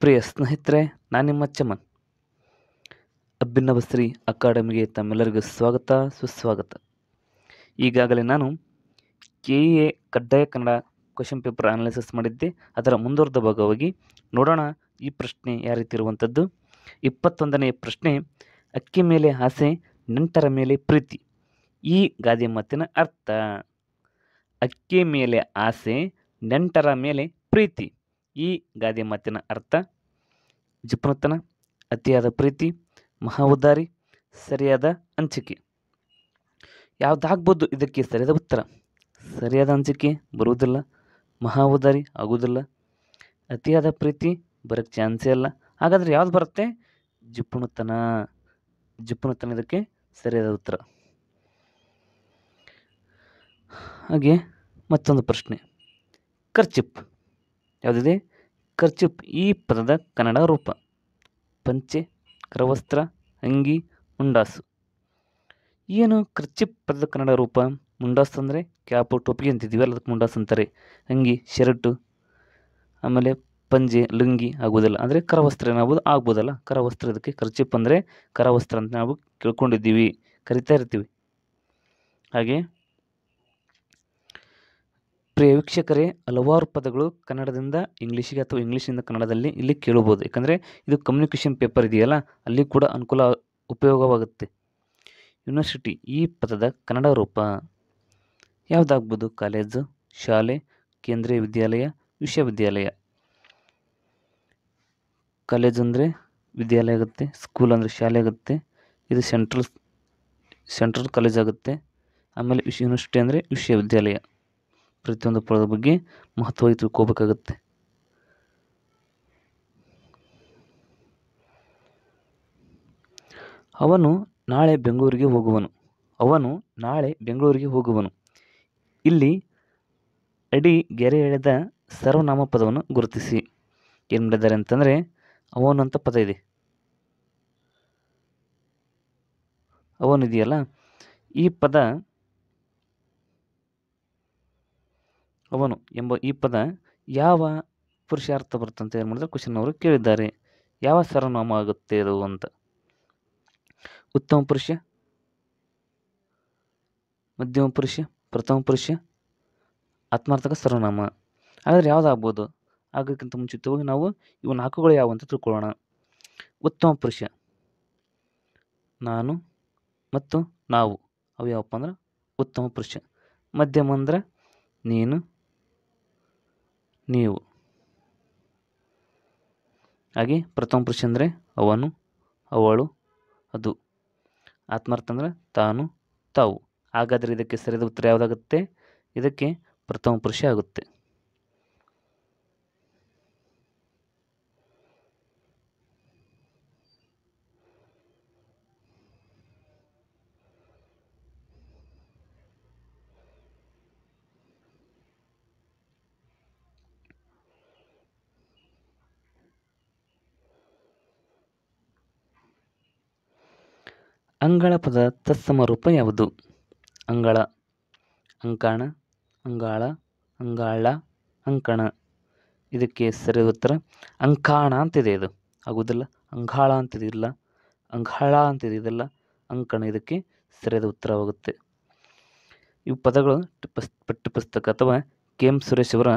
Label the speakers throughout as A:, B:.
A: ಪ್ರಿಯ ಸ್ನೇಹಿತರೆ, ನಾನು ನಿಮ್ಮ ಚಮನ್. ಅಭಿನವಶ್ರೀ ಅಕಾಡೆಮಿಗೆ ತಮ್ಮೆಲ್ಲರಿಗೂ ಸ್ವಾಗತ, ಸುಸ್ವಾಗತ. ಈಗಾಗಲೇ ನಾನು KA ಕಡ್ಡಾಯ ಕನ್ನಡ ಕ್ವಶನ್ ಪೇಪರ್ ಅನಾಲಿಸಿಸ್ ಮಾಡಿದ್ದೆ. ಅದರ ಮುಂದುವರೆದ ಭಾಗವಾಗಿ ನೋಡೋಣ ಈ ಪ್ರಶ್ನೆ ಯಾವ ರೀತಿ ಇರುವಂಥದ್ದು. 21ನೇ ಪ್ರಶ್ನೆ, ಅಕ್ಕಿ ಮೇಲೆ ಆಸೆ, ನೆಂಟರ ಮೇಲೆ ಪ್ರೀತಿ. ಈ ಗಾದೆ ಮಾತಿನ ಅರ್ಥ. ಅಕ್ಕಿ ಮೇಲೆ ಆಸೆ, ನೆಂಟರ ಮೇಲೆ ಪ್ರೀತಿ. ಈ ಗಾದೆ ಮಾತಿನ ಅರ್ಥ: ಜಿಪುಣತನ, ಅತಿಯಾದ ಪ್ರೀತಿ, ಮಹಾ ಉದಾರಿ, ಸರಿಯಾದ ಹಂಚಿಕೆ. ಯಾವುದಾಗ್ಬೋದು ಇದಕ್ಕೆ ಸರಿಯಾದ ಉತ್ತರ? ಸರಿಯಾದ ಹಂಚಿಕೆ ಬರುವುದಿಲ್ಲ, ಮಹಾ ಉದಾರಿ ಆಗುವುದಿಲ್ಲ, ಅತಿಯಾದ ಪ್ರೀತಿ ಬರೋಕ್ಕೆ ಚಾನ್ಸೇ ಇಲ್ಲ. ಹಾಗಾದರೆ ಯಾವ್ದು ಬರುತ್ತೆ? ಜಿಪುಣತನ. ಜಿಪುಣತನ ಇದಕ್ಕೆ ಸರಿಯಾದ ಉತ್ತರ. ಹಾಗೆ ಮತ್ತೊಂದು ಪ್ರಶ್ನೆ, ಕರ್ಚಿಪ್. ಯಾವುದಿದೆ? ಕರ್ಚಿಪ್. ಈ ಪದದ ಕನ್ನಡ ರೂಪ: ಪಂಚೆ, ಕರವಸ್ತ್ರ, ಅಂಗಿ, ಮುಂಡಾಸು. ಏನು ಕರ್ಚಿಪ್ ಪದದ ಕನ್ನಡ ರೂಪ? ಮುಂಡಾಸು ಅಂದರೆ ಕ್ಯಾಪು, ಟೋಪಿಗೆ ಅಂತಿದ್ದೀವಿ ಅಲ್ಲ, ಅದಕ್ಕೆ ಮುಂಡಾಸು ಅಂತಾರೆ. ಅಂಗಿ, ಶರ್ಟು, ಆಮೇಲೆ ಪಂಜೆ, ಲುಂಗಿ ಆಗುವುದಿಲ್ಲ. ಅಂದರೆ ಕರವಸ್ತ್ರ ಏನಾಗ್ಬೋದು? ಆಗ್ಬೋದಲ್ಲ. ಕರವಸ್ತ್ರ. ಇದಕ್ಕೆ ಕರ್ಚಿಪ್ ಅಂದರೆ ಕರವಸ್ತ್ರ ಅಂತ ನಾವು ಕೇಳ್ಕೊಂಡಿದ್ದೀವಿ, ಕರಿತಾ ಇರ್ತೀವಿ. ಹಾಗೆ ಪ್ರಿಯ ವೀಕ್ಷಕರೇ, ಹಲವಾರು ಪದಗಳು ಕನ್ನಡದಿಂದ ಇಂಗ್ಲೀಷಿಗೆ ಅಥವಾ ಇಂಗ್ಲೀಷಿಂದ ಕನ್ನಡದಲ್ಲಿ ಇಲ್ಲಿ ಕೇಳಬಹುದು. ಯಾಕಂದರೆ ಇದು ಕಮ್ಯುನಿಕೇಷನ್ ಪೇಪರ್ ಇದೆಯಲ್ಲ, ಅಲ್ಲಿ ಕೂಡ ಅನುಕೂಲ ಉಪಯೋಗವಾಗುತ್ತೆ. ಯೂನಿವರ್ಸಿಟಿ. ಈ ಪದದ ಕನ್ನಡ ರೂಪ ಯಾವುದಾಗ್ಬೋದು? ಕಾಲೇಜು, ಶಾಲೆ, ಕೇಂದ್ರೀಯ ವಿದ್ಯಾಲಯ, ವಿಶ್ವವಿದ್ಯಾಲಯ. ಕಾಲೇಜ್ ಅಂದರೆ ವಿದ್ಯಾಲಯ ಆಗುತ್ತೆ, ಸ್ಕೂಲ್ ಅಂದರೆ ಶಾಲೆ ಆಗುತ್ತೆ, ಇದು ಸೆಂಟ್ರಲ್ ಕಾಲೇಜ್ ಆಗುತ್ತೆ. ಆಮೇಲೆ ಯೂನಿವರ್ಸಿಟಿ ಅಂದರೆ ವಿಶ್ವವಿದ್ಯಾಲಯ. ಪ್ರತಿಯೊಂದು ಪದದ ಬಗ್ಗೆ ಮಹತ್ವವಾಗಿ ತಿಳ್ಕೋಬೇಕಾಗುತ್ತೆ. ಅವನು ನಾಳೆ ಬೆಂಗಳೂರಿಗೆ ಹೋಗುವನು. ಅವನು ನಾಳೆ ಬೆಂಗಳೂರಿಗೆ ಹೋಗುವನು. ಇಲ್ಲಿ ಅಡಿ ಗೆರೆ ಎಳೆದ ಸರ್ವನಾಮ ಪದವನ್ನು ಗುರುತಿಸಿ. ಏನು ಮಾಡಿದ್ದಾರೆ ಅಂತಂದರೆ, ಅವನು ಅಂತ ಪದ ಇದೆ. ಅವನಿದೆಯಲ್ಲ, ಈ ಪದ ಅವನು ಎಂಬ ಈ ಪದ ಯಾವ ಪುರುಷಾರ್ಥ ಬರ್ತಂತ ಏನು ಮಾಡಿದ್ರೆ ಕ್ವಶನ್ ಅವರು ಕೇಳಿದ್ದಾರೆ. ಯಾವ ಸರ್ವನಾಮ ಆಗುತ್ತೆ ಅದು ಅಂತ. ಉತ್ತಮ ಪುರುಷ, ಮಧ್ಯಮ ಪುರುಷ, ಪ್ರಥಮ ಪುರುಷ, ಆತ್ಮಾರ್ಥಕ ಸರ್ವನಾಮ. ಹಾಗಾದ್ರೆ ಯಾವುದಾಗ್ಬೋದು? ಆಗೋಕ್ಕಿಂತ ಮುಂಚಿತವಾಗಿ ನಾವು ಇವು ನಾಲ್ಕುಗಳು ಯಾವ ಅಂತ ತಿಳ್ಕೊಳ್ಳೋಣ. ಉತ್ತಮ ಪುರುಷ ನಾನು ಮತ್ತು ನಾವು, ಅವು ಯಾವಪ್ಪ ಅಂದ್ರೆ ಉತ್ತಮ ಪುರುಷ. ಮಧ್ಯಮ ಅಂದ್ರೆ ನೀನು, ನೀವು. ಹಾಗೆ ಪ್ರಥಮ ಪುರುಷ ಅಂದರೆ ಅವನು, ಅವಳು, ಅದು. ಆತ್ಮಾರ್ಥ ಅಂದರೆ ತಾನು, ತಾವು. ಹಾಗಾದರೆ ಇದಕ್ಕೆ ಸರಿಯಾದ ಉತ್ತರ ಯಾವುದಾಗುತ್ತೆ? ಇದಕ್ಕೆ ಪ್ರಥಮ ಪುರುಷ ಆಗುತ್ತೆ. ಅಂಗಳ ಪದ ತತ್ಸಮ ರೂಪ ಯಾವುದು? ಅಂಗಳ, ಅಂಕಾಣ, ಅಂಗಾಳ, ಅಂಗಾಳ, ಅಂಕಣ. ಇದಕ್ಕೆ ಸರಿಯಾದ ಉತ್ತರ ಅಂಕಾಣ ಅಂತಿದೆ. ಇದು ಆಗುವುದಿಲ್ಲ. ಅಂಗಾಳ ಅಂತಿದಿಲ್ಲ, ಅಂಗಾಳ ಅಂತಿದಿಲ್ಲ, ಅಂಕಣ ಇದಕ್ಕೆ ಸರಿಯಾದ ಉತ್ತರವಾಗುತ್ತೆ. ಇವು ಪದಗಳು ಪಠ್ಯಪುಸ್ತಕ ಅಥವಾ KM ಸುರೇಶ್ ಅವರ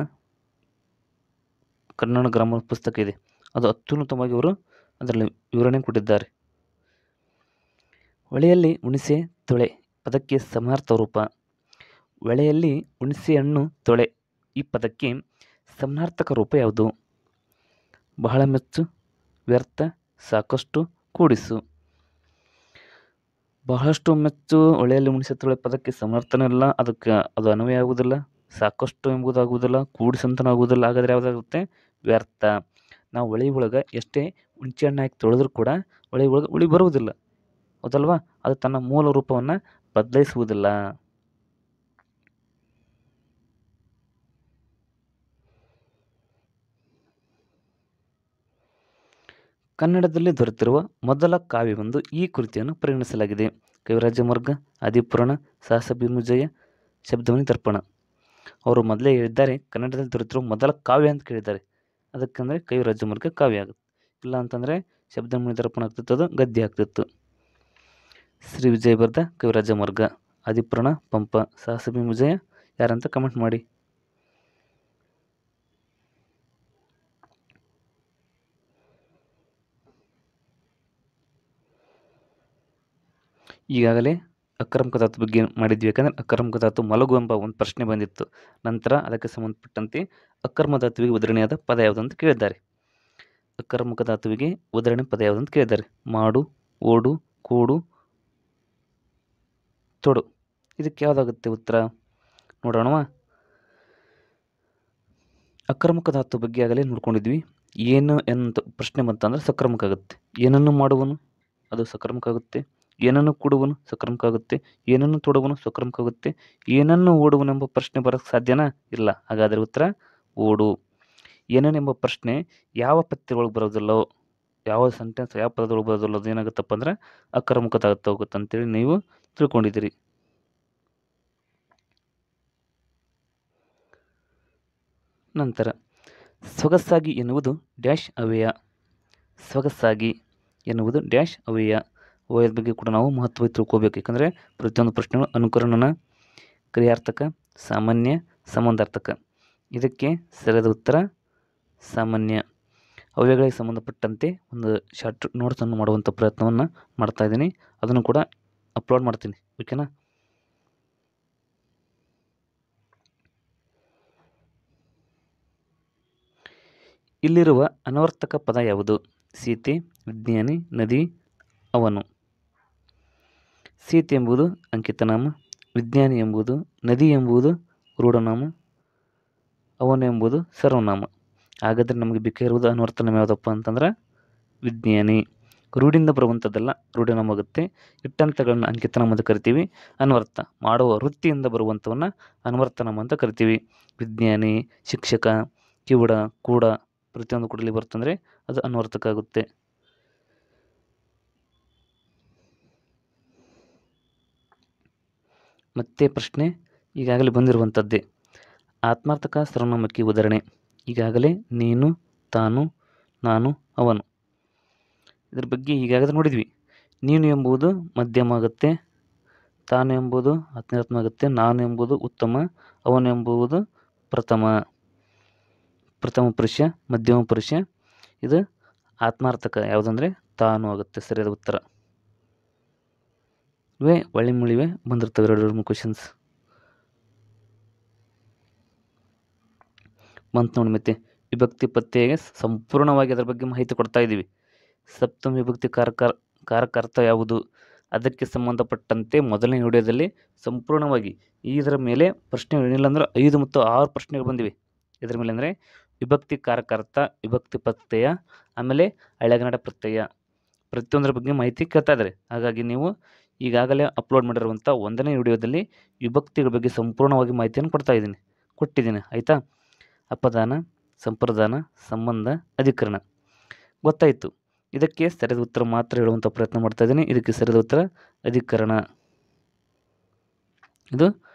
A: ಕನ್ನಡ ಗ್ರಾಮರ್ ಪುಸ್ತಕ ಇದೆ, ಅದು ಅತ್ಯುನ್ನತವಾಗಿ ಅವರು ಅದರಲ್ಲಿ ವಿವರಣೆ ಕೊಟ್ಟಿದ್ದಾರೆ. ಹೊಳೆಯಲ್ಲಿ ಹುಣಸೆ ತೊಳೆ ಪದಕ್ಕೆ ಸಮಾನಾರ್ಥ ರೂಪ. ಹೊಳೆಯಲ್ಲಿ ಹುಣಸೆ ಹಣ್ಣು ತೊಳೆ ಈ ಪದಕ್ಕೆ ಸಮಾನಾರ್ಥಕ ರೂಪ ಯಾವುದು? ಬಹಳ ಮೆಚ್ಚು, ವ್ಯರ್ಥ, ಸಾಕಷ್ಟು, ಕೂಡಿಸು. ಬಹಳಷ್ಟು ಮೆಚ್ಚು ಹೊಳೆಯಲ್ಲಿ ಹುಣಸೆ ತೊಳೆ ಪದಕ್ಕೆ ಸಮರ್ಥನೆ ಇಲ್ಲ, ಅದಕ್ಕೆ ಅದು ಅನ್ವಯ ಆಗುವುದಿಲ್ಲ. ಸಾಕಷ್ಟು ಎಂಬುದಾಗುವುದಿಲ್ಲ, ಕೂಡಿಸಂತನೂ ಆಗುವುದಿಲ್ಲ. ಹಾಗಾದರೆ ಯಾವುದಾಗುತ್ತೆ? ವ್ಯರ್ಥ. ನಾವು ಹೊಳೆ ಒಳಗೆ ಎಷ್ಟೇ ಹುಣಸೆ ಹಣ್ಣು ಹಾಕಿ ತೊಳೆದ್ರೂ ಕೂಡ ಹೊಳೆ ಒಳಗೆ ಹುಳಿ ಬರುವುದಿಲ್ಲ, ಹೌದಲ್ವಾ? ಅದು ತನ್ನ ಮೂಲ ರೂಪವನ್ನು ಬದಲಾಯಿಸುವುದಿಲ್ಲ. ಕನ್ನಡದಲ್ಲಿ ದೊರೆತಿರುವ ಮೊದಲ ಕಾವ್ಯವೊಂದು ಈ ಕೃತಿಯನ್ನು ಪರಿಗಣಿಸಲಾಗಿದೆ. ಕವಿರಾಜಮಾರ್ಗ, ಆದಿಪುರಾಣ, ಸಾಹಸಭೀಮಜಯ, ಶಬ್ದಮಣಿ ದರ್ಪಣ. ಅವರು ಮೊದಲೇ ಹೇಳಿದ್ದಾರೆ ಕನ್ನಡದಲ್ಲಿ ದೊರೆತಿರುವ ಮೊದಲ ಕಾವ್ಯ ಅಂತ ಕೇಳಿದ್ದಾರೆ. ಅದಕ್ಕಂದರೆ ಕವಿರಾಜಮಾರ್ಗ ಕಾವ್ಯ ಆಗುತ್ತೆ. ಇಲ್ಲ ಅಂತಂದರೆ ಶಬ್ದಮಣಿ ದರ್ಪಣ ಆಗ್ತಿತ್ತು, ಅದು ಗದ್ಯ ಆಗ್ತಿತ್ತು. ಶ್ರೀ ವಿಜಯ ಬರೆದ ಕವಿರಾಜಮಾರ್ಗ, ಆದಿಪುರಾಣ ಪಂಪ, ಸಾಹಸಭೀಮ ವಿಜಯ ಯಾರಂತ ಕಮೆಂಟ್ ಮಾಡಿ. ಈಗಾಗಲೇ ಅಕ್ರಮಕ ಧಾತು ಬಗ್ಗೆ ಮಾಡಿದ್ವಿ. ಯಾಕಂದರೆ ಅಕ್ರಮಕ ಧಾತು ಮಲಗು ಎಂಬ ಒಂದು ಪ್ರಶ್ನೆ ಬಂದಿತ್ತು. ನಂತರ ಅದಕ್ಕೆ ಸಂಬಂಧಪಟ್ಟಂತೆ ಅಕರ್ಮ ಧಾತುವಿಗೆ ಉದಾಹರಣೆಯಾದ ಪದ ಯಾವುದು ಅಂತ ಕೇಳಿದ್ದಾರೆ. ಅಕರ್ಮಕ ಧಾತುವಿಗೆ ಉದಾಹರಣೆ ಪದ ಯಾವುದು ಅಂತ ಕೇಳಿದ್ದಾರೆ. ಮಾಡು, ಓಡು, ಕೂಡು, ತೊಡು. ಇದಕ್ಕೆ ಯಾವುದಾಗುತ್ತೆ ಉತ್ತರ ನೋಡೋಣವಾ. ಅಕರ್ಮಕ ಧಾತು ಬಗ್ಗೆ ಆಗಲೇ ನೋಡ್ಕೊಂಡಿದ್ವಿ. ಏನು ಎಂತ ಪ್ರಶ್ನೆ ಬಂತಂದ್ರೆ ಸಕ್ರಮಕ ಆಗುತ್ತೆ. ಏನನ್ನು ಮಾಡುವನು ಅದು ಸಕ್ರಮಕ ಆಗುತ್ತೆ. ಏನನ್ನು ಕೂಡುವನು ಸಕ್ರಮಕ ಆಗುತ್ತೆ. ಏನನ್ನು ತೊಡುವನು ಸಕ್ರಮಕ ಆಗುತ್ತೆ. ಏನನ್ನು ಓಡುವನೆಂಬ ಪ್ರಶ್ನೆ ಬರೋಕ್ಕೆ ಸಾಧ್ಯನಾ? ಇಲ್ಲ. ಹಾಗಾದರೆ ಉತ್ತರ ಓಡು. ಏನನೆಂಬ ಪ್ರಶ್ನೆ ಯಾವ ಪದ್ಯದೊಳಗೆ ಬರೋದಿಲ್ಲೋ, ಯಾವ ಸೆಂಟೆನ್ಸ್ ಯಾವ ಪದದೊಳಗೆ ಬರೋದಿಲ್ಲ, ಅದು ಏನಾಗುತ್ತಪ್ಪ ಅಂದ್ರೆ ಅಕರ್ಮಕ ಧಾತು ಹೋಗುತ್ತೆ ಅಂತೇಳಿ ನೀವು ತಿಳ್ಕೊಂಡಿದ್ದೀರಿ. ನಂತರ ಸೊಗಸಾಗಿ ಎನ್ನುವುದು ಡ್ಯಾಶ್ ಅವ್ಯಯ. ಸೊಗಸಾಗಿ ಎನ್ನುವುದು ಡ್ಯಾಶ್ ಅವ್ಯಯ. ಅವ್ಯಯದ ಬಗ್ಗೆ ಕೂಡ ನಾವು ಮಹತ್ವವಾಗಿ ತಿಳ್ಕೋಬೇಕು. ಯಾಕಂದರೆ ಪ್ರತಿಯೊಂದು ಪ್ರಶ್ನೆಗಳು ಅನುಕರಣನ, ಕ್ರಿಯಾರ್ಥಕ, ಸಾಮಾನ್ಯ, ಸಂಬಂಧಾರ್ಥಕ. ಇದಕ್ಕೆ ಸರಿಯಾದ ಉತ್ತರ ಸಾಮಾನ್ಯ. ಅವ್ಯಯಗಳಿಗೆ ಸಂಬಂಧಪಟ್ಟಂತೆ ಒಂದು ಶಾರ್ಟ್ ನೋಟ್ಸನ್ನು ಮಾಡುವಂಥ ಪ್ರಯತ್ನವನ್ನು ಮಾಡ್ತಾ ಇದ್ದೀನಿ. ಅದನ್ನು ಕೂಡ ಅಪ್ಲೋಡ್ ಮಾಡ್ತೀನಿ. ಓಕೆನಾ? ಇಲ್ಲಿರುವ ಅನವರ್ತಕ ಪದ ಯಾವುದು? ಸೀತೆ, ವಿಜ್ಞಾನಿ, ನದಿ, ಅವನು. ಸೀತೆ ಎಂಬುದು ಅಂಕಿತನಾಮ, ವಿಜ್ಞಾನಿ ಎಂಬುದು, ನದಿ ಎಂಬುದು ರೂಢನಾಮ, ಅವನು ಎಂಬುದು ಸರ್ವನಾಮ. ಹಾಗಾದರೆ ನಮಗೆ ಬೇಕಾಗಿರುವುದು ಅನ್ವರ್ತನಾಮ ಯಾವುದಪ್ಪ ಅಂತಂದ್ರೆ ವಿಜ್ಞಾನಿ. ರೂಢಿಂದ ಬರುವಂಥದ್ದೆಲ್ಲ ರೂಢನಾಮ ಆಗುತ್ತೆ. ಇಟ್ಟಂತಗಳನ್ನು ಅಂಕಿತನಾಮ ಅಂತ ಕರಿತೀವಿ. ಅನ್ವರ್ಥ ಮಾಡುವ ವೃತ್ತಿಯಿಂದ ಬರುವಂಥವನ್ನ ಅನ್ವರ್ತನಾಮ ಅಂತ ಕರಿತೀವಿ. ವಿಜ್ಞಾನಿ, ಶಿಕ್ಷಕ, ಕಿವುಡ, ಕೂಡ ಪ್ರತಿಯೊಂದು ಕೂಡಲಿ ಬರ್ತಂದರೆ ಅದು ಅನ್ವರ್ತಕ ಆಗುತ್ತೆ. ಮತ್ತೆ ಪ್ರಶ್ನೆ ಈಗಾಗಲೇ ಬಂದಿರುವಂಥದ್ದೇ. ಆತ್ಮಾರ್ಥಕ ಸರ್ವನಾಮಕ್ಕೆ ಉದಾಹರಣೆ. ಈಗಾಗಲೇ ನೀನು, ತಾನು, ನಾನು, ಅವನು. ಇದ್ರ ಬಗ್ಗೆ ಈಗಾಗಲೇ ನೋಡಿದ್ವಿ. ನೀನು ಎಂಬುದು ಮಧ್ಯಮ ಆಗುತ್ತೆ, ತಾನು ಎಂಬುದು ಆತ್ಮೀಯಾತ್ಮ ಆಗುತ್ತೆ, ನಾನು ಎಂಬುದು ಉತ್ತಮ, ಅವನು ಎಂಬುದು ಪ್ರಥಮ ಪುರುಷ, ಮಧ್ಯಮ ಪುರುಷ. ಇದು ಆತ್ಮಾರ್ಥಕ ಯಾವುದಂದರೆ ತಾನು ಆಗುತ್ತೆ. ಸರಿಯಾದ ಉತ್ತರ. ಇವೇ ಒಳ್ಳೆ ಮುಳಿವೆ ಬಂದಿರ್ತವೆ 2 ಕ್ವಶನ್ಸ್ ಬಂತು ನೋಡಿ. ಮತ್ತೆ ವಿಭಕ್ತಿ ಪತ್ತೆಗೆ ಸಂಪೂರ್ಣವಾಗಿ ಅದರ ಬಗ್ಗೆ ಮಾಹಿತಿ ಕೊಡ್ತಾ ಇದ್ದೀವಿ. ಸಪ್ತಮ ವಿಭಕ್ತಿ ಕಾರಕಾರ್ಥ ಯಾವುದು? ಅದಕ್ಕೆ ಸಂಬಂಧಪಟ್ಟಂತೆ ಮೊದಲನೇ ವಿಡಿಯೋದಲ್ಲಿ ಸಂಪೂರ್ಣವಾಗಿ ಇದರ ಮೇಲೆ ಪ್ರಶ್ನೆ ಏನಿಲ್ಲ ಅಂದ್ರೆ 5 ಮತ್ತು 6 ಪ್ರಶ್ನೆಗಳು ಬಂದಿವೆ. ಇದರ ಮೇಲೆ ಅಂದರೆ ವಿಭಕ್ತಿ ಕಾರಕಾರ್ಥ, ವಿಭಕ್ತಿ ಪ್ರತ್ಯಯ, ಆಮೇಲೆ ಹಳೆಗನ್ನಡ ಪ್ರತ್ಯಯ, ಪ್ರತಿಯೊಂದರ ಬಗ್ಗೆ ಮಾಹಿತಿ ಕೇಳ್ತಾ ಇದ್ದಾರೆ. ಹಾಗಾಗಿ ನೀವು ಈಗಾಗಲೇ ಅಪ್ಲೋಡ್ ಮಾಡಿರುವಂಥ 1ನೇ ವಿಡಿಯೋದಲ್ಲಿ ವಿಭಕ್ತಿಗಳ ಬಗ್ಗೆ ಸಂಪೂರ್ಣವಾಗಿ ಮಾಹಿತಿಯನ್ನು ಕೊಟ್ಟಿದ್ದೀನಿ. ಆಯಿತಾ? ಅಪದಾನ, ಸಂಪ್ರದಾನ, ಸಂಬಂಧ, ಅಧಿಕರಣ ಗೊತ್ತಾಯಿತು. ಇದಕ್ಕೆ ಸರಿಯಾದ ಉತ್ತರ ಮಾತ್ರ ಹೇಳುವಂಥ ಪ್ರಯತ್ನ ಮಾಡ್ತಾ ಇದ್ದೀನಿ. ಇದಕ್ಕೆ ಸರಿಯಾದ ಉತ್ತರ ಅಧಿಕರಣ. ಇದು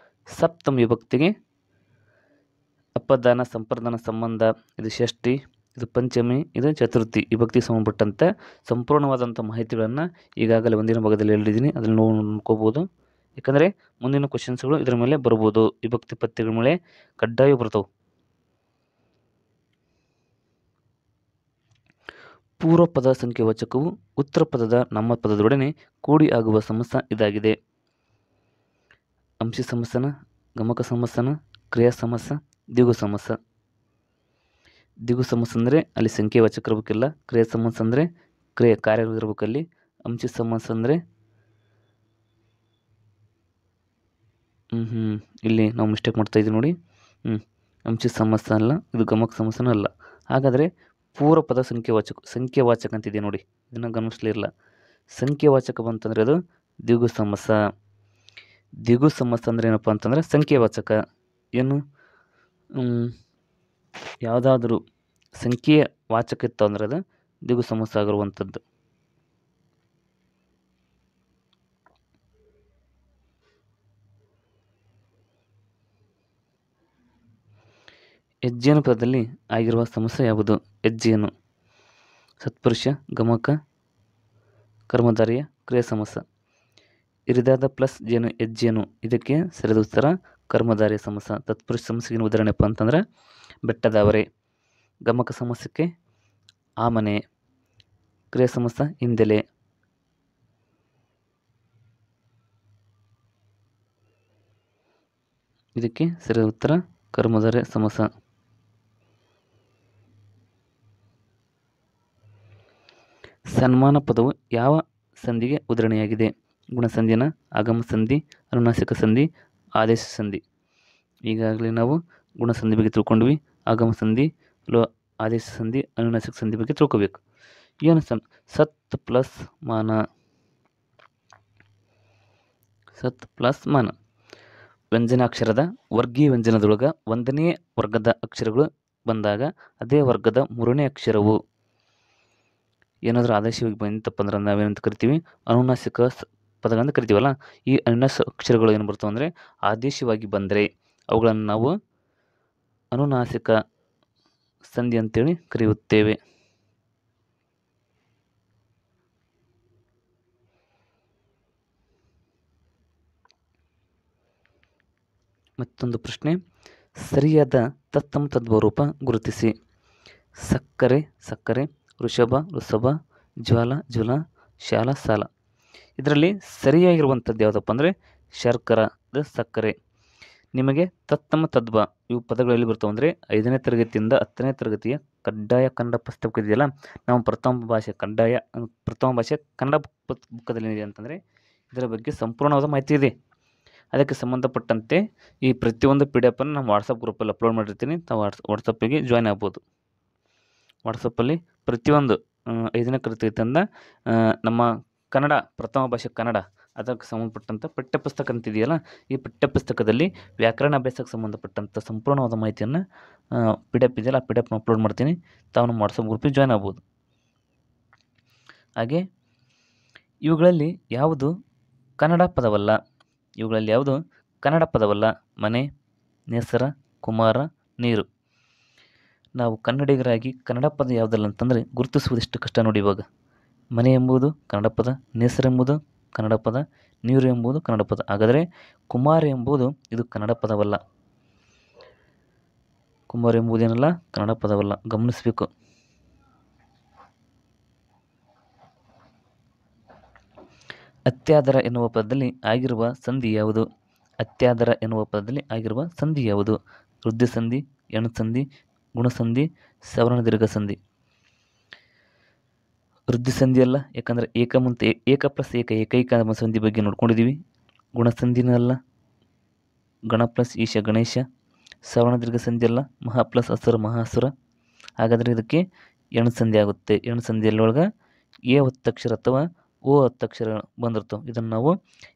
A: ಸಪ್ತಮ ವಿಭಕ್ತಿಗೆ ಅಪದಾನ, ಸಂಪ್ರದಾನ, ಸಂಬಂಧ, ಇದು ಷಷ್ಠಿ, ಇದು ಪಂಚಮಿ, ಇದು ಚತುರ್ಥಿ ವಿಭಕ್ತಿ ಸಂಬಂಧಪಟ್ಟಂತೆ ಸಂಪೂರ್ಣವಾದಂಥ ಮಾಹಿತಿಗಳನ್ನು ಈಗಾಗಲೇ ಒಂದಿನ ಭಾಗದಲ್ಲಿ ಹೇಳಿದ್ದೀನಿ. ಅದನ್ನು ನೋಡ್ಕೋಬೋದು. ಯಾಕಂದರೆ ಮುಂದಿನ ಕ್ವಶನ್ಸ್ಗಳು ಇದರ ಮೇಲೆ ಬರ್ಬೋದು. ವಿಭಕ್ತಿ ಪತ್ಯಗಳ ಮೇಲೆ ಕಡ್ಡಾಯ ಬರ್ತವೆ. ಪೂರ್ವ ಪದ ಸಂಖ್ಯಾವಾಚಕವು ಉತ್ತರ ಪದದ ನಮ್ಮ ಪದದೊಡನೆ ಕೂಡಿ ಆಗುವ ಸಮಾಸ ಇದಾಗಿದೆ. ಅಂಶಿ ಸಮಾಸನ, ಗಮಕ ಸಮಾಸನ, ಕ್ರಿಯಾ ಸಮಾಸ, ದ್ವಿಗು ಸಮಾಸ. ದ್ವಿಗು ಸಮಾಸ ಅಂದರೆ ಅಲ್ಲಿ ಸಂಖ್ಯಾವಾಚಕ ಇರಬೇಕಿಲ್ಲ. ಕ್ರಿಯಾ ಸಮಾಸ ಅಂದರೆ ಕಾರ್ಯಗಳು ಇರಬೇಕಲ್ಲಿ. ಅಂಶಿ ಸಮಾಸ ಅಂದರೆ ಇಲ್ಲಿ ನಾವು ಮಿಸ್ಟೇಕ್ ಮಾಡ್ತಾ ಇದ್ದೀವಿ ನೋಡಿ. ಅಂಶಿ ಸಮಾಸ ಅಲ್ಲ, ಇದು ಗಮಕ ಸಮಾಸನೂ ಅಲ್ಲ. ಹಾಗಾದರೆ ಪೂರ್ವ ಪದ ಸಂಖ್ಯಾವಾಚಕ ಅಂತಿದೆ ನೋಡಿ. ಇದನ್ನು ಗಮನಿಸಲಿಲ್ಲ. ಸಂಖ್ಯಾವಾಚಕ ಬಂತಂದರೆ ಅದು ದ್ವಿಗು ಸಮಾಸ. ದ್ವಿಗು ಸಮಾಸ ಅಂದರೆ ಏನಪ್ಪ ಅಂತಂದರೆ ಸಂಖ್ಯಾವಾಚಕ. ಏನು ಯಾವುದಾದ್ರೂ ಸಂಖ್ಯೆಯ ವಾಚಕ ಇತ್ತು ಅಂದರೆ ಅದು ದ್ವಿಗು ಸಮಾಸ ಆಗಿರುವಂಥದ್ದು. ಹೆಜ್ಜೇನು ಪದದಲ್ಲಿ ಆಗಿರುವ ಸಮಾಸ ಯಾವುದು? ಹೆಜ್ಜೇನು ಸತ್ಪುರುಷ, ಗಮಕ, ಕರ್ಮಧಾರಯ, ಕ್ರಿಯಾ ಸಮಾಸ. ಇರಿದಾದ ಪ್ಲಸ್ ಜೇನು ಹೆಜ್ಜೇನು, ಇದಕ್ಕೆ ಸರಿಯಾದ ಉತ್ತರ ಕರ್ಮಧಾರಯ ಸಮಾಸ. ತತ್ಪುರುಷ ಸಮಾಸಕ್ಕೆ ಉದಾಹರಣೆಪ್ಪ ಅಂತಂದ್ರೆ ಬೆಟ್ಟದವರೆ. ಗಮಕ ಸಮಾಸಕ್ಕೆ ಆಮನೆ. ಕ್ರಿಯಾ ಸಮಾಸ ಹಿಂದೆಲೆ. ಇದಕ್ಕೆ ಸರಿಯಾದ ಉತ್ತರ ಕರ್ಮಧಾರಯ ಸಮಾಸ. ಸನ್ಮಾನ ಪದವು ಯಾವ ಸಂಧಿಗೆ ಉದಾಹರಣೆಯಾಗಿದೆ? ಗುಣಸಂಧಿನ, ಆಗಮ ಸಂಧಿ, ಅನುನಾಸಿಕ ಸಂಧಿ, ಆದೇಶ ಸಂಧಿ. ಈಗಾಗಲೇ ನಾವು ಗುಣಸಂಧಿ ಬಗ್ಗೆ ತಿಳ್ಕೊಂಡ್ವಿ. ಆಗಮ ಸಂಧಿ, ಆದೇಶ ಸಂಧಿ, ಅನುನಾಸಿಕ ಸಂಧಿ ಬಗ್ಗೆ ತಿಳ್ಕೊಬೇಕು. ಏನು ಸತ್ ಪ್ಲಸ್ ಮಾನ. ಸತ್ ಪ್ಲಸ್ ಮಾನ. ವ್ಯಂಜನಾಕ್ಷರದ ವರ್ಗೀಯ ವ್ಯಂಜನದೊಳಗೆ 1ನೇ ವರ್ಗದ ಅಕ್ಷರಗಳು ಬಂದಾಗ ಅದೇ ವರ್ಗದ 3ನೇ ಅಕ್ಷರವು ಏನಾದರೂ ಆದೇಶವಾಗಿ ಬಂತಪ್ಪ ಅಂದ್ರೆ ನಾವೇನಂತ ಕರಿತೀವಿ? ಅನುನಾಸಿಕ ಪದಗಳಂತ ಕರಿತೀವಲ್ಲ. ಈ ಅನುನಾಸಿಕ ಅಕ್ಷರಗಳು ಏನು ಬರ್ತವೆ ಅಂದರೆ ಆದೇಶವಾಗಿ ಬಂದರೆ ಅವುಗಳನ್ನು ನಾವು ಅನುನಾಸಿಕ ಸಂಧಿ ಅಂತೇಳಿ ಕರೆಯುತ್ತೇವೆ. ಮತ್ತೊಂದು ಪ್ರಶ್ನೆ, ಸರಿಯಾದ ತತ್ತಮ ತದ್ಭವ ರೂಪ ಗುರುತಿಸಿ. ಸಕ್ಕರೆ ಸಕ್ಕರೆ, ವೃಷಭ ಋಷಭ, ಜ್ವಾಲ ಜ್ವಲ, ಶಾಲ ಸಾಲ. ಇದರಲ್ಲಿ ಸರಿಯಾಗಿರುವಂಥದ್ದು ಯಾವುದಪ್ಪ ಅಂದರೆ ಶರ್ಕರ, ಸಕ್ಕರೆ. ನಿಮಗೆ ತತ್ತಮ ತದ್ಭವ ಇವು ಪದಗಳಲ್ಲಿ ಬರ್ತಾವೆ ಅಂದರೆ 5ನೇ ತರಗತಿಯಿಂದ 10ನೇ ತರಗತಿಯ ಕಡ್ಡಾಯ ಕನ್ನಡ ಪುಸ್ತಕ ಇದೆಯಲ್ಲ, ನಾವು ಪ್ರಥಮ ಭಾಷೆ ಕನ್ನಡ ಪುಸ್ತಕದಲ್ಲಿ ಏನಿದೆ ಅಂತಂದರೆ ಇದರ ಬಗ್ಗೆ ಸಂಪೂರ್ಣವಾದ ಮಾಹಿತಿ ಇದೆ. ಅದಕ್ಕೆ ಸಂಬಂಧಪಟ್ಟಂತೆ ಈ ಪ್ರತಿಯೊಂದು PDF ಅನ್ನು ನಾನು ವಾಟ್ಸಪ್ ಗ್ರೂಪಲ್ಲಿ ಅಪ್ಲೋಡ್ ಮಾಡಿರ್ತೀನಿ. ತಾವು ವಾಟ್ಸಪ್ಪಿಗೆ ಜಾಯ್ನ್ ಆಗ್ಬೋದು. ವಾಟ್ಸಪ್ಪಲ್ಲಿ ಪ್ರತಿಯೊಂದು 5ನೇ ತರಗತಿಯಿಂದ ನಮ್ಮ ಕನ್ನಡ ಪ್ರಥಮ ಭಾಷೆ ಕನ್ನಡ ಅದಕ್ಕೆ ಸಂಬಂಧಪಟ್ಟಂಥ ಪಠ್ಯಪುಸ್ತಕ ಅಂತಿದೆಯಲ್ಲ, ಈ ಪಠ್ಯಪುಸ್ತಕದಲ್ಲಿ ವ್ಯಾಕರಣ ಅಭ್ಯಾಸಕ್ಕೆ ಸಂಬಂಧಪಟ್ಟಂಥ ಸಂಪೂರ್ಣವಾದ ಮಾಹಿತಿಯನ್ನು PDF ಇದೆಯಲ್ಲ, ಆ PDF ಅಪ್ಲೋಡ್ ಮಾಡ್ತೀನಿ. ತಾವು ನಮ್ಮ ವಾಟ್ಸಪ್ ಗ್ರೂಪಿಗೆ ಜಾಯ್ನ್ ಆಗ್ಬೋದು. ಹಾಗೆ ಇವುಗಳಲ್ಲಿ ಯಾವುದು ಕನ್ನಡ ಪದವಲ್ಲ? ಇವುಗಳಲ್ಲಿ ಯಾವುದು ಕನ್ನಡ ಪದವಲ್ಲ? ಮನೆ, ನೇಸರ, ಕುಮಾರ, ನೀರು. ನಾವು ಕನ್ನಡಿಗರಾಗಿ ಕನ್ನಡ ಪದ ಯಾವುದಲ್ಲ ಅಂತಂದರೆ ಗುರುತಿಸುವುದು ಎಷ್ಟು ಕಷ್ಟ ನೋಡಿ. ಇವಾಗ ಮನೆ ಎಂಬುದು ಕನ್ನಡ ಪದ, ನೇಸರ ಎಂಬುದು ಕನ್ನಡ ಪದ, ನೀರು ಎಂಬುದು ಕನ್ನಡ ಪದ. ಹಾಗಾದರೆ ಕುಮಾರ ಎಂಬುದು ಇದು ಕನ್ನಡ ಪದವಲ್ಲ. ಕುಮಾರ ಎಂಬುದೇನಲ್ಲ ಕನ್ನಡ ಪದವಲ್ಲ, ಗಮನಿಸಬೇಕು. ಅತ್ಯಾದರ ಎನ್ನುವ ಪದದಲ್ಲಿ ಆಗಿರುವ ಸಂಧಿ ಯಾವುದು? ಅತ್ಯಾದರ ಎನ್ನುವ ಪದದಲ್ಲಿ ಆಗಿರುವ ಸಂಧಿ ಯಾವುದು? ವೃದ್ಧಿ ಸಂಧಿ, ಎಣು ಸಂಧಿ, ಗುಣಸಂಧಿ, ಸವರ್ಣ ದೀರ್ಘ ಸಂಧಿ. ವೃದ್ಧಿ ಸಂಧಿ ಅಲ್ಲ, ಯಾಕಂದರೆ ಏಕ ಪ್ಲಸ್ ಏಕೈಕ ಸಂಧಿ ಬಗ್ಗೆ ನೋಡ್ಕೊಂಡಿದ್ದೀವಿ. ಗುಣಸಂಧಿನೂ ಅಲ್ಲ, ಗಣ ಪ್ಲಸ್ ಈಶ ಗಣೇಶ. ಸವರ್ಣ ದೀರ್ಘ ಸಂಧಿ ಅಲ್ಲ, ಮಹಾ ಪ್ಲಸ್ ಅಸುರ ಮಹಾಸುರ. ಹಾಗಾದರೆ ಇದಕ್ಕೆ ಎಣು ಸಂಧಿ ಆಗುತ್ತೆ. ಎಣು ಸಂಧಿಯಲ್ಲೊಳಗೆ ಎ ಒತ್ತಕ್ಷರ ಅಥವಾ ಓ ಒತ್ತಕ್ಷರ ಬಂದಿರ್ತವೆ. ಇದನ್ನು ನಾವು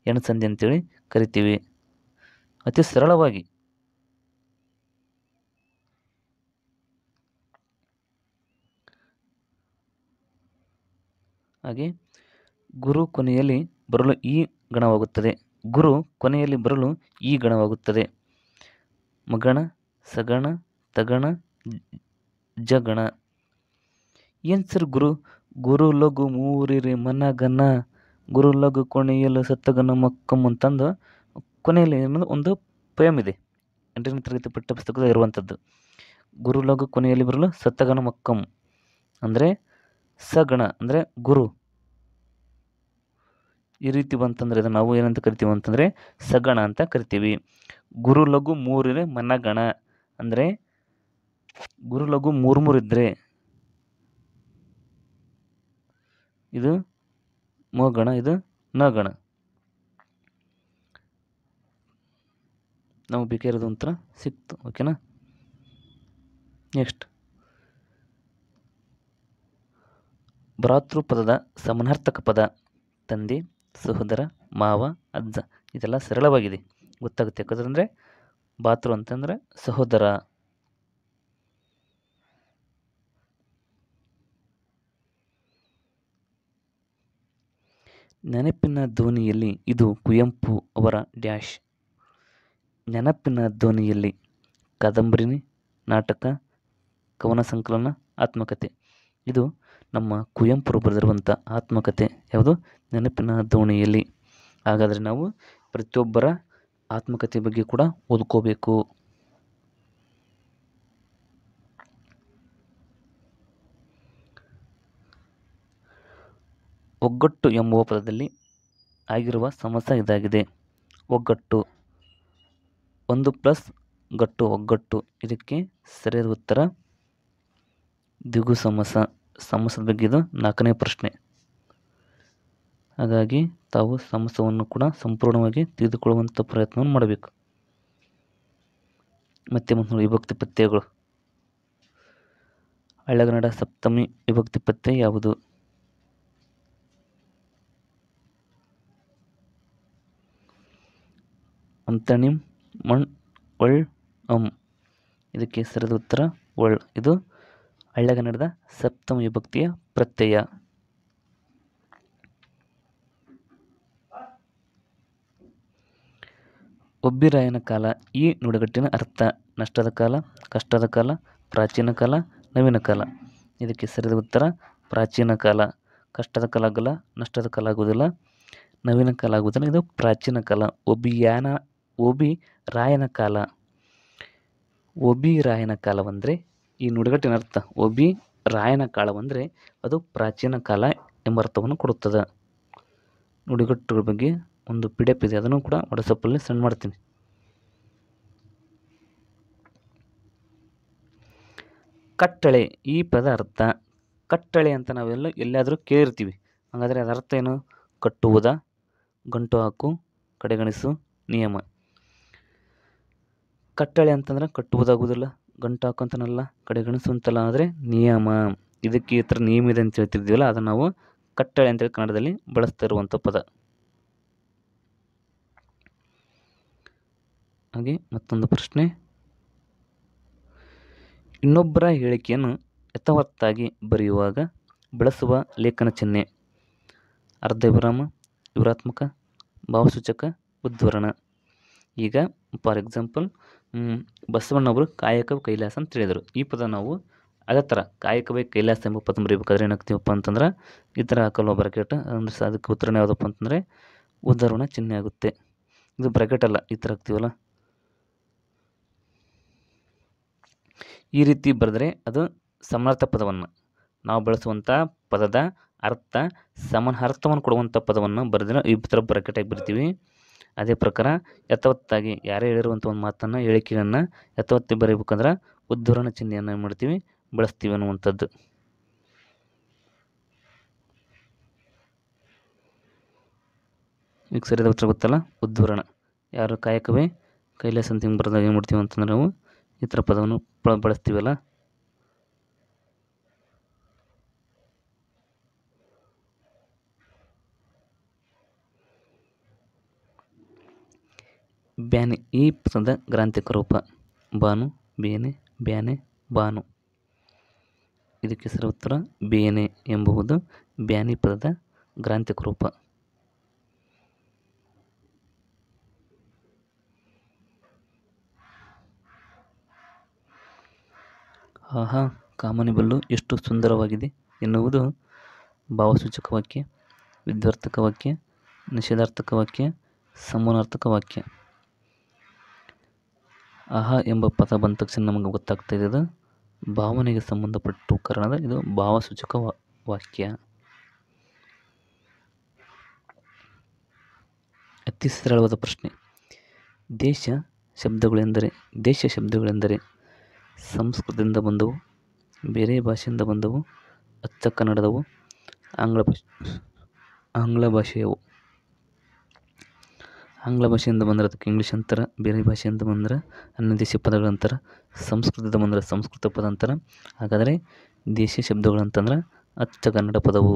A: ಎಣು ಸಂಧಿ ಅಂತೇಳಿ ಕರಿತೀವಿ. ಅತಿ ಸರಳವಾಗಿ ಹಾಗೆ ಗುರು ಕೊನೆಯಲ್ಲಿ ಬರಲು ಈ ಗಣವಾಗುತ್ತದೆ. ಗುರು ಕೊನೆಯಲ್ಲಿ ಬರಲು ಈ ಗಣವಾಗುತ್ತದೆ. ಮಗಣ, ಸಗಣ, ತಗಣ, ಜಗಣ. ಏನು ಸರ್ ಗುರು ಲಘು ಮೂರಿರಿ ಮನಗನ, ಗುರು ಲಘು ಕೊನೆಯಲು ಸತ್ತಗನ ಮಕ್ಕಮ್ ಅಂತಂದು ಕೊನೆಯಲ್ಲಿ ಅನ್ನೋದು ಒಂದು ಪೋಯಮ್ ಇದೆ. 8ನೇ ತರಗತಿ ಪಠ್ಯಪುಸ್ತಕದ ಇರುವಂಥದ್ದು. ಗುರು ಲಘು ಕೊನೆಯಲ್ಲಿ ಬರಲು ಸತ್ತಗನ ಮಕ್ಕಮ್ ಅಂದರೆ ಸಗಣ ಅಂದರೆ ಗುರು. ಈ ರೀತಿ ಬಂತಂದರೆ ಇದನ್ನು ನಾವು ಏನಂತ ಕರಿತೀವಿ ಅಂತಂದರೆ ಸಗಣ ಅಂತ ಕರಿತೀವಿ. ಗುರು ಲಘು ಮೂರಿರೆ ಮನಗಣ ಅಂದರೆ ಗುರು ಲಘು ಮೂರು ಇದ್ದರೆ ಇದು ಮೋಗಣ, ಇದು ನಗಣ. ನಾವು ಬೇಕಾಗಿರೋದು ಒಂಥರ ಸಿಕ್ತು. ಓಕೆನಾ? ನೆಕ್ಸ್ಟ್, ಭ್ರಾತೃಪದದ ಸಮಾನಾರ್ಥಕ ಪದ ತಂದೆ, ಸಹೋದರ, ಮಾವ, ಅಜ್ಜ. ಇದೆಲ್ಲ ಸರಳವಾಗಿದೆ, ಗೊತ್ತಾಗುತ್ತೆ. ಯಾಕಂದರೆ ಭಾತೃ ಅಂತಂದರೆ ಸಹೋದರ. ನೆನಪಿನ ಧ್ವನಿಯಲ್ಲಿ ಇದು ಕುವೆಂಪು ಅವರ ಡ್ಯಾಶ್. ನೆನಪಿನ ಧ್ವನಿಯಲ್ಲಿ ಕಾದಂಬರಿನಿ, ನಾಟಕ, ಕವನ ಸಂಕಲನ, ಆತ್ಮಕಥೆ. ಇದು ನಮ್ಮ ಕುವೆಂಪುರು ಬರೆದಿರುವಂಥ ಆತ್ಮಕಥೆ. ಯಾವುದು? ನೆನಪಿನ ದೋಣಿಯಲ್ಲಿ. ಹಾಗಾದರೆ ನಾವು ಪ್ರತಿಯೊಬ್ಬರ ಆತ್ಮಕಥೆ ಬಗ್ಗೆ ಕೂಡ ಓದ್ಕೋಬೇಕು. ಒಗ್ಗಟ್ಟು ಎಂಬುವ ಪದದಲ್ಲಿ ಆಗಿರುವ ಸಮಾಸ ಇದಾಗಿದೆ. ಒಗ್ಗಟ್ಟು, ಒಂದು ಪ್ಲಸ್ ಗಟ್ಟು ಒಗ್ಗಟ್ಟು. ಇದಕ್ಕೆ ಸರಿಯಾದ ಉತ್ತರ ದ್ವಿಗು ಸಮಾಸ. ಸಮಾಸದ ಬಗ್ಗೆ ಇದು 4ನೇ ಪ್ರಶ್ನೆ. ಹಾಗಾಗಿ ತಾವು ಸಮಾಸವನ್ನು ಕೂಡ ಸಂಪೂರ್ಣವಾಗಿ ತಿಳಿದುಕೊಳ್ಳುವಂಥ ಪ್ರಯತ್ನವನ್ನು ಮಾಡಬೇಕು. ಮತ್ತೆ ಮುಂದೆ ವಿಭಕ್ತಿ ಪ್ರತ್ಯಯಗಳು. ಹಳೆಗನ್ನಡ ಸಪ್ತಮಿ ವಿಭಕ್ತಿ ಪ್ರತ್ಯಯ ಯಾವುದು? ಅಂತಣಿಂ, ಮಣ್, ಒಳ್, ಅಂ. ಇದಕ್ಕೆ ಸರಿಯಾದ ಉತ್ತರ ಒಳ್. ಇದು ಹಳೆಗನ್ನಡದ ಸಪ್ತಮ ವಿಭಕ್ತಿಯ ಪ್ರತ್ಯಯ. ಒಬ್ಬಿರಾಯನ ಕಾಲ. ಈ ನುಡಿಗಟ್ಟಿನ ಅರ್ಥ ನಷ್ಟದ ಕಾಲ, ಕಷ್ಟದ ಕಾಲ, ಪ್ರಾಚೀನ ಕಾಲ, ನವೀನ ಕಾಲ. ಇದಕ್ಕೆ ಸರಿಯಾದ ಉತ್ತರ ಪ್ರಾಚೀನ ಕಾಲ. ಕಷ್ಟದ ಕಾಲ ಆಗಲ್ಲ, ನಷ್ಟದ ಕಾಲ ಆಗುವುದಿಲ್ಲ, ನವೀನ ಕಾಲ ಆಗುವುದಿಲ್ಲ. ಇದು ಪ್ರಾಚೀನ ಕಾಲ. ಒಬಿರಾಯನ ಕಾಲ. ಒಬಿರಾಯನ ಕಾಲವಂದರೆ ಈ ನುಡಿಗಟ್ಟಿನ ಅರ್ಥ ಒಬಿರಾಯನ ಕಾಲವಂದರೆ ಅದು ಪ್ರಾಚೀನ ಕಾಲ ಎಂಬ ಅರ್ಥವನ್ನು ಕೊಡುತ್ತದೆ. ನುಡಿಗಟ್ಟುಗಳ ಬಗ್ಗೆ ಒಂದು PDF ಇದೆ, ಅದನ್ನು ಕೂಡ ವಾಟ್ಸಪ್ಪಲ್ಲಿ ಸೆಂಡ್ ಮಾಡ್ತೀನಿ. ಕಟ್ಟಳೆ. ಈ ಪದ ಅರ್ಥ. ಕಟ್ಟಳೆ ಅಂತ ನಾವೆಲ್ಲ ಎಲ್ಲಾದರೂ ಕೇಳಿರ್ತೀವಿ. ಹಾಗಾದರೆ ಅದರ ಅರ್ಥ ಏನು? ಕಟ್ಟುವುದ, ಗಂಟು ಹಾಕು, ಕಡೆಗಣಿಸು, ನಿಯಮ. ಕಟ್ಟಳೆ ಅಂತಂದ್ರೆ ಕಟ್ಟುವುದಾಗುವುದಿಲ್ಲ, ಗಂಟು ಹಾಕು ಅಂತನಲ್ಲ, ಕಡೆಗಣಿಸು ಅಂತಲ್ಲ, ಆದರೆ ನಿಯಮ. ಇದಕ್ಕೆ ಈ ಥರ ನಿಯಮ ಇದೆ ಅಂತ ಹೇಳ್ತಿದ್ದೀವಲ್ಲ, ಅದನ್ನು ನಾವು ಕಟ್ಟಳೆ ಅಂತೇಳಿ ಕನ್ನಡದಲ್ಲಿ ಬಳಸ್ತಾ ಇರುವಂಥ ಪದ. ಹಾಗೆ ಮತ್ತೊಂದು ಪ್ರಶ್ನೆ. ಇನ್ನೊಬ್ಬರ ಹೇಳಿಕೆಯನ್ನು ಯಥಾವತ್ತಾಗಿ ಬರೆಯುವಾಗ ಬಳಸುವ ಲೇಖನ ಚಿಹ್ನೆ. ಅರ್ಧವಿರಾಮ, ವಿವರಾತ್ಮಕ, ಭಾವಸೂಚಕ, ಉದ್ಧರಣ. ಈಗ ಫಾರ್ ಎಕ್ಸಾಂಪಲ್ ಬಸವಣ್ಣವರು ಕಾಯಕವೇ ಕೈಲಾಸ ಅಂತ ಹೇಳಿದರು. ಈ ಪದ ನಾವು ಅದೇ ಥರ ಕಾಯಕವೇ ಕೈಲಾಸ ಎಂಬ ಪದ ಬರೀಬೇಕಾದ್ರೆ ಏನಾಗ್ತೀವಪ್ಪ ಅಂತಂದ್ರೆ ಈ ಥರ ಹಾಕಲ್ವ ಬ್ರಾಕೆಟ್. ಅಂದರೆ ಅದಕ್ಕೆ ಉತ್ತರನೇ ಯಾವುದಪ್ಪ ಅಂತಂದರೆ ಉದ್ಧರಣ ಚಿಹ್ನೆ ಆಗುತ್ತೆ. ಇದು ಬ್ರಾಕೆಟ್ ಅಲ್ಲ, ಈ ಥರ ಹಾಕ್ತೀವಲ್ಲ, ಈ ರೀತಿ ಬರೆದರೆ ಅದು ಸಮಾನಾರ್ಥ ಪದವನ್ನು, ನಾವು ಬಳಸುವಂಥ ಪದದ ಅರ್ಥ ಅರ್ಥವನ್ನು ಕೊಡುವಂಥ ಪದವನ್ನು ಬರೆದ್ರೆ ಈ ಥರ ಬ್ರಾಕೆಟಾಗಿ ಬರಿತೀವಿ. ಅದೇ ಪ್ರಕಾರ ಯಥಾವತ್ತಾಗಿ ಯಾರೇ ಹೇಳಿರುವಂಥ ಒಂದು ಮಾತನ್ನು, ಹೇಳಿಕೆಯನ್ನು ಯಥಾವತ್ತಾಗಿ ಬರೀಬೇಕಂದ್ರೆ ಉದ್ಧರಣ ಚಿಹ್ನೆಯನ್ನು ಏನು ಮಾಡ್ತೀವಿ, ಬಳಸ್ತೀವಿ ಅನ್ನುವಂಥದ್ದು. ಈಗ ಸರಿಯಾದ ಉತ್ತರ ಗೊತ್ತಲ್ಲ, ಉದ್ಧರಣ. ಯಾರು ಕಾಯಕವೇ ಕೈಲಾಸ ಅಂತ ಹಿಂಗೆ ಬರೆದಾಗ ಏನು ಮಾಡ್ತೀವಿ ಅಂತಂದ್ರೆ ನಾವು ಈ ಥರ ಪದವನ್ನು ಬಳಸ್ತೀವಲ್ಲ. ಬ್ಯಾನೆ. ಈ ಪದದ ಗ್ರಾಂಥಿಕ ರೂಪ ಬಾನು, ಬೇನೆ, ಬ್ಯಾನೆ, ಬಾನು. ಇದಕ್ಕೆ ಸರಿ ಉತ್ತರ ಬೇನೆ ಎಂಬುದು ಬ್ಯಾನಿ ಪದದ ಗ್ರಾಂಥಿಕ ರೂಪ. ಆಹಾ, ಕಾಮನಿ ಬಲ್ಲು ಎಷ್ಟು ಸುಂದರವಾಗಿದೆ ಎನ್ನುವುದು ಭಾವಸೂಚಕ ವಾಕ್ಯ, ವಿದ್ಯಾರ್ಥಕ ವಾಕ್ಯ, ನಿಷೇಧಾರ್ಥಕ ವಾಕ್ಯ, ಸಮಾನಾರ್ಥಕ ವಾಕ್ಯ. ಆಹಾ ಎಂಬ ಪದ ಬಂದ ತಕ್ಷಣ ನಮಗೆ ಗೊತ್ತಾಗ್ತಾ ಇದೆ ಅದು ಭಾವನೆಗೆ ಸಂಬಂಧಪಟ್ಟ ಕಾರಣದ ಇದು ಭಾವಸೂಚಕ ವಾಕ್ಯ. ಅತಿ ಸರಳವಾದ ಪ್ರಶ್ನೆ. ದೇಶ ಶಬ್ದಗಳೆಂದರೆ ಸಂಸ್ಕೃತದಿಂದ ಬಂದವು, ಬೇರೆ ಭಾಷೆಯಿಂದ ಬಂದವು, ಅಚ್ಚ ಕನ್ನಡದವು, ಆಂಗ್ಲ ಭಾಷೆಯವು. ಆಂಗ್ಲ ಭಾಷೆಯಿಂದ ಬಂದರೆ ಅದಕ್ಕೆ ಇಂಗ್ಲೀಷ್ ಅಂತಾರೆ, ಬೇರೆ ಭಾಷೆಯಿಂದ ಬಂದರೆ ಅನ್ಯ ದೇಶೀಯ ಪದಗಳಂತಾರೆ, ಸಂಸ್ಕೃತದ ಬಂದರೆ ಸಂಸ್ಕೃತ ಪದ ಅಂತಾರೆ. ಹಾಗಾದರೆ ದೇಶೀಯ ಶಬ್ದಗಳಂತಂದ್ರೆ ಅಚ್ಚ ಕನ್ನಡ ಪದವು.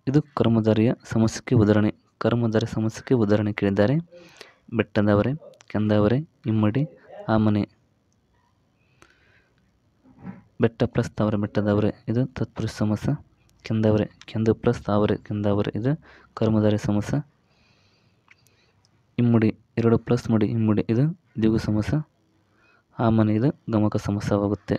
A: ಇದು ಕರ್ಮಧಾರಿಯ ಸಮಸ್ಯೆಗೆ ಉದಾಹರಣೆ. ಕರ್ಮಧಾರಿ ಸಮಸ್ಯೆಗೆ ಉದಾಹರಣೆ ಕೇಳಿದ್ದಾರೆ. ಬೆಟ್ಟದವರೆ, ಕೆಂದವರೆ, ಇಮ್ಮಡಿ, ಆಮನೆ. ಬೆಟ್ಟ ಪ್ಲಸ್ ತಾವರೆ ಬೆಟ್ಟದವರೆ ಇದು ತತ್ಪುರುಷ ಸಮಾಸ. ಕೆಂದವರೆ ಕೆಂದು ಪ್ಲಸ್ ತಾವರೆ ಕೆಂದವರೆ ಇದು ಕರ್ಮಧಾರಯ ಸಮಾಸ. ಇಮ್ಮಡಿ ಎರಡು ಪ್ಲಸ್ ಮುಡಿ ಇಮ್ಮಡಿ ಇದು ದ್ವಿಗು ಸಮಾಸ. ಆಮನೆ ಇದು ಗಮಕ ಸಮಾಸವಾಗುತ್ತೆ.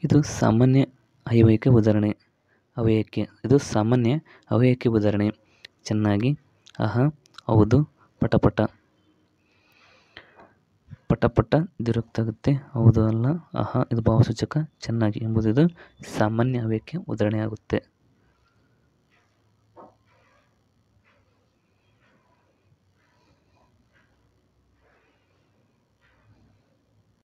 A: ಇದು ಸಾಮಾನ್ಯ ಅವ್ಯಯಕ್ಕೆ ಉದಾಹರಣೆ. ಅವ್ಯಯಕ್ಕೆ ಇದು ಸಾಮಾನ್ಯ ಅವ್ಯಯಕ್ಕೆ ಉದಾಹರಣೆ. ಚೆನ್ನಾಗಿ, ಆಹ, ಹೌದು, ಪಟಪಟ. ಪಟಪಟ ದಿರುಕ್ತಾಗುತ್ತೆ, ಹೌದು ಅಲ್ಲ, ಆಹ ಇದು ಭಾವಸೂಚಕ, ಚೆನ್ನಾಗಿ ಎಂಬುದು ಇದು ಸಾಮಾನ್ಯ ಅವ್ಯಯಕ್ಕೆ ಉದಾಹರಣೆ ಆಗುತ್ತೆ.